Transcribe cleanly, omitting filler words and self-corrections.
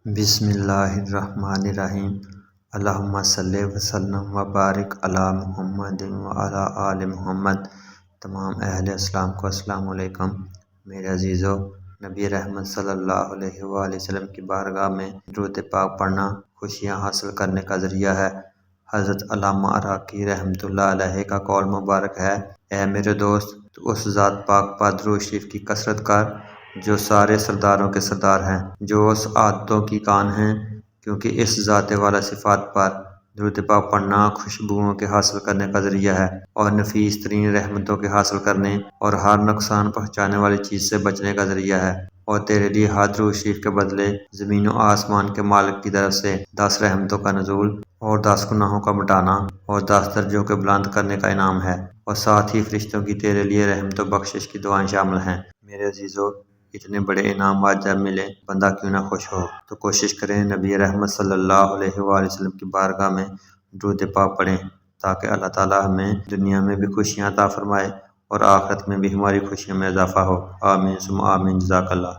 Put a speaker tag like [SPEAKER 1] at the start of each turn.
[SPEAKER 1] بسم اللہ الرحمن الرحیم۔ اللہم صلی وسلم وبارک علی محمد وعلی آل محمد۔ تمام اہل اسلام کو السلام علیکم۔ میرے عزیزو، نبی رحمت صلی اللہ علیہ وآلہ وسلم کی بارگاہ میں درود پاک پڑھنا خوشیاں حاصل کرنے کا ذریعہ ہے۔ حضرت علامہ اراقی رحمۃ اللہ علیہ کا قول مبارک ہے، اے میرے دوست، تو اس ذات پاک پر درود شریف کی کثرت کر جو سارے سرداروں کے سردار ہیں، جو اس عادتوں کی کان ہیں، کیونکہ اس ذات والا صفات پر درود پاک پڑھنا خوشبوؤں کے حاصل کرنے کا ذریعہ ہے اور نفیس ترین رحمتوں کے حاصل کرنے اور ہر نقصان پہنچانے والی چیز سے بچنے کا ذریعہ ہے، اور تیرے لیے ہر درود شریف کے بدلے زمین و آسمان کے مالک کی طرف سے 10 رحمتوں کا نزول اور 10 گناہوں کا مٹانا اور 10 درجوں کے بلند کرنے کا انعام ہے، اور ساتھ ہی فرشتوں کی تیرے لیے رحمت و بخشش کی دعائیں شامل ہیں۔ میرے عزیزو، اتنے بڑے انعامات جب ملے بندہ کیوں نہ خوش ہو؟ تو کوشش کریں نبی رحمت صلی اللہ علیہ وآلہ وسلم کی بارگاہ میں درود پاک پڑھیں، تاکہ اللہ تعالی ہمیں دنیا میں بھی خوشیاں عطا فرمائے اور آخرت میں بھی ہماری خوشیوں میں اضافہ ہو۔ آمین ثم آمین۔ جزاک اللہ۔